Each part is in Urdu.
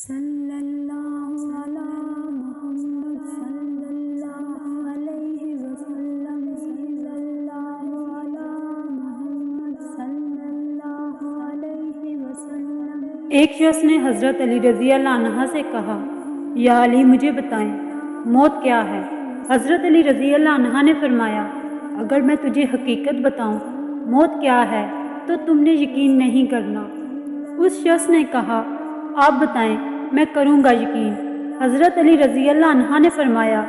صلی اللہ علی محمد صلی اللہ علیہ وسلم صلی اللہ علی محمد صلی اللہ علیہ وسلم۔ ایک شخص نے حضرت علی رضی اللہ عنہ سے کہا، یا علی مجھے بتائیں موت کیا ہے؟ حضرت علی رضی اللہ عنہ نے فرمایا، اگر میں تجھے حقیقت بتاؤں موت کیا ہے تو تم نے یقین نہیں کرنا۔ اس شخص نے کہا، آپ بتائیں میں کروں گا یقین۔ حضرت علی رضی اللہ عنہ نے فرمایا،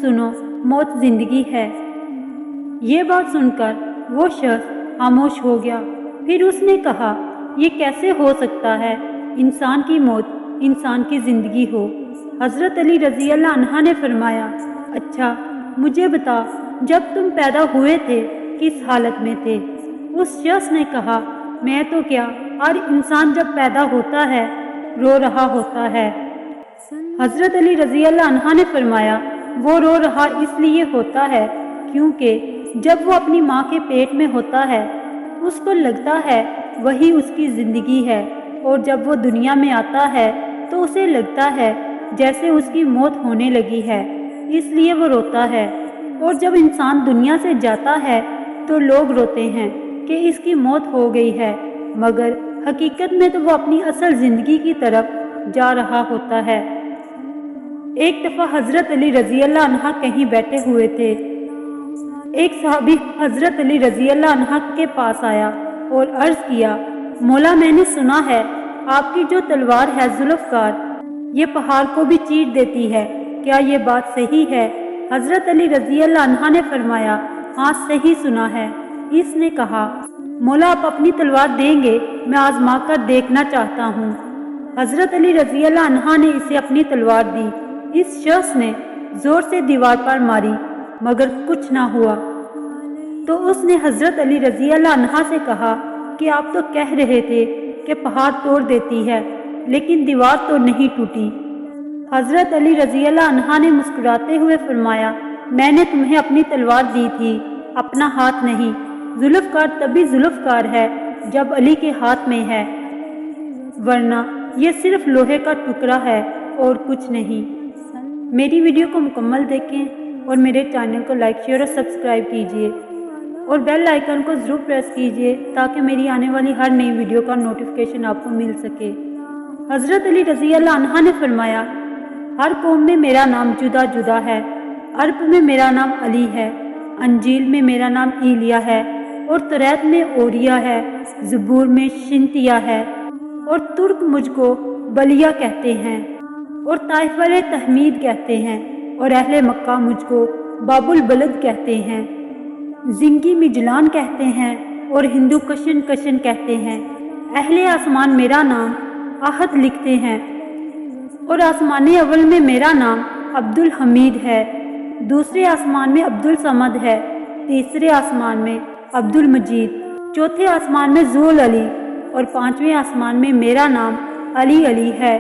سنو موت زندگی ہے۔ یہ بات سن کر وہ شخص خاموش ہو گیا۔ پھر اس نے کہا، یہ کیسے ہو سکتا ہے انسان کی موت انسان کی زندگی ہو؟ حضرت علی رضی اللہ عنہ نے فرمایا، اچھا مجھے بتا جب تم پیدا ہوئے تھے کس حالت میں تھے؟ اس شخص نے کہا، میں تو کیا، ہر انسان جب پیدا ہوتا ہے رو رہا ہوتا ہے۔ حضرت علی رضی اللہ عنہ نے فرمایا، وہ رو رہا اس لیے ہوتا ہے کیونکہ جب وہ اپنی ماں کے پیٹ میں ہوتا ہے اس کو لگتا ہے وہی اس کی زندگی ہے، اور جب وہ دنیا میں آتا ہے تو اسے لگتا ہے جیسے اس کی موت ہونے لگی ہے، اس لیے وہ روتا ہے۔ اور جب انسان دنیا سے جاتا ہے تو لوگ روتے ہیں کہ اس کی موت ہو گئی ہے، مگر حقیقت میں تو وہ اپنی اصل زندگی کی طرف جا رہا ہوتا ہے۔ ایک دفعہ حضرت علی رضی اللہ عنہ کہیں بیٹھے ہوئے تھے۔ ایک صحابی حضرت علی رضی اللہ عنہ کے پاس آیا اور عرض کیا، مولا میں نے سنا ہے آپ کی جو تلوار ہے ذوالفقار یہ پہاڑ کو بھی چیر دیتی ہے، کیا یہ بات صحیح ہے؟ حضرت علی رضی اللہ عنہ نے فرمایا، ہاں صحیح سنا ہے۔ اس نے کہا، مولا آپ اپنی تلوار دیں گے؟ میں آزما کر دیکھنا چاہتا ہوں۔ حضرت علی رضی اللہ عنہ نے اسے اپنی تلوار دی۔ اس شخص نے زور سے دیوار پر ماری مگر کچھ نہ ہوا۔ تو اس نے حضرت علی رضی اللہ عنہ سے کہا کہ آپ تو کہہ رہے تھے کہ پہاڑ توڑ دیتی ہے لیکن دیوار تو نہیں ٹوٹی۔ حضرت علی رضی اللہ عنہ نے مسکراتے ہوئے فرمایا، میں نے تمہیں اپنی تلوار دی تھی، اپنا ہاتھ نہیں۔ ذوالفقار تبھی ذوالفقار ہے جب علی کے ہاتھ میں ہے، ورنہ یہ صرف لوہے کا ٹکڑا ہے اور کچھ نہیں۔ میری ویڈیو کو مکمل دیکھیں اور میرے چینل کو لائک شیئر اور سبسکرائب کیجیے اور بیل آئیکن کو ضرور پریس کیجیے تاکہ میری آنے والی ہر نئی ویڈیو کا نوٹیفیکیشن آپ کو مل سکے۔ حضرت علی رضی اللہ عنہ نے فرمایا، ہر قوم میں میرا نام جدا جدا ہے۔ عرب میں میرا نام علی ہے، انجیل میں میرا نام ایلیا ہے، اور توریت میں اوریا ہے، زبور میں شنتیا ہے، اور ترک مجھ کو بلیا کہتے ہیں، اور طائف والے تحمید کہتے ہیں، اور اہل مکہ مجھ کو باب البلد کہتے ہیں، زنگی مجلان کہتے ہیں، اور ہندو کشن کشن کہتے ہیں۔ اہل آسمان میرا نام احد لکھتے ہیں، اور آسمان اول میں میرا نام عبد الحمید ہے، دوسرے آسمان میں عبد الصمد ہے، تیسرے آسمان میں عبد المجید، چوتھے آسمان میں ذو العلی، اور پانچویں آسمان میں میرا نام علی علی ہے۔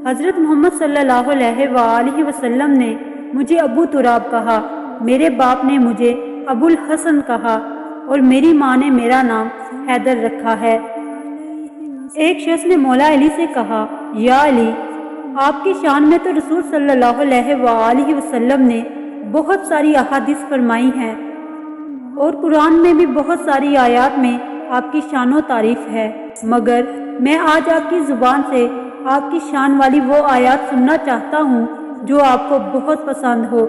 حضرت محمد صلی اللہ علیہ وآلہ وسلم نے مجھے ابو تراب کہا، میرے باپ نے مجھے ابو الحسن کہا، اور میری ماں نے میرا نام حیدر رکھا ہے۔ ایک شخص نے مولا علی سے کہا، یا علی آپ کی شان میں تو رسول صلی اللہ علیہ وآلہ وسلم نے بہت ساری احادیث فرمائی ہیں، اور قرآن میں بھی بہت ساری آیات میں آپ کی شان و تعریف ہے، مگر میں آج آپ کی زبان سے آپ کی شان والی وہ آیات سننا چاہتا ہوں جو آپ کو بہت پسند ہو۔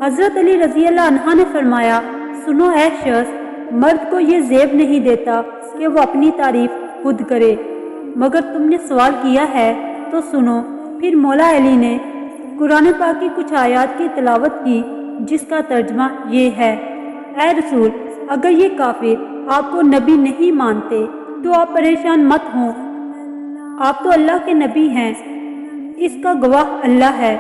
حضرت علی رضی اللہ عنہ نے فرمایا، سنو اے شخص، مرد کو یہ زیب نہیں دیتا کہ وہ اپنی تعریف خود کرے، مگر تم نے سوال کیا ہے تو سنو۔ پھر مولا علی نے قرآن پاک کی کچھ آیات کی تلاوت کی جس کا ترجمہ یہ ہے، اے رسول اگر یہ کافر آپ کو نبی نہیں مانتے تو آپ پریشان مت ہوں، آپ تو اللہ کے نبی ہیں، اس کا گواہ اللہ ہے،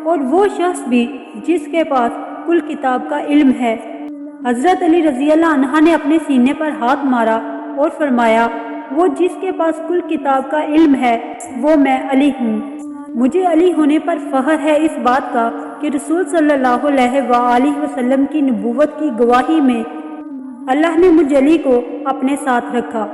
اور وہ شخص بھی جس کے پاس کل کتاب کا علم ہے۔ حضرت علی رضی اللہ عنہ نے اپنے سینے پر ہاتھ مارا اور فرمایا، وہ جس کے پاس کل کتاب کا علم ہے وہ میں علی ہوں۔ مجھے علی ہونے پر فخر ہے اس بات کا کہ رسول صلی اللہ علیہ وآلہ وسلم کی نبوت کی گواہی میں اللہ نے مجھ علی کو اپنے ساتھ رکھا۔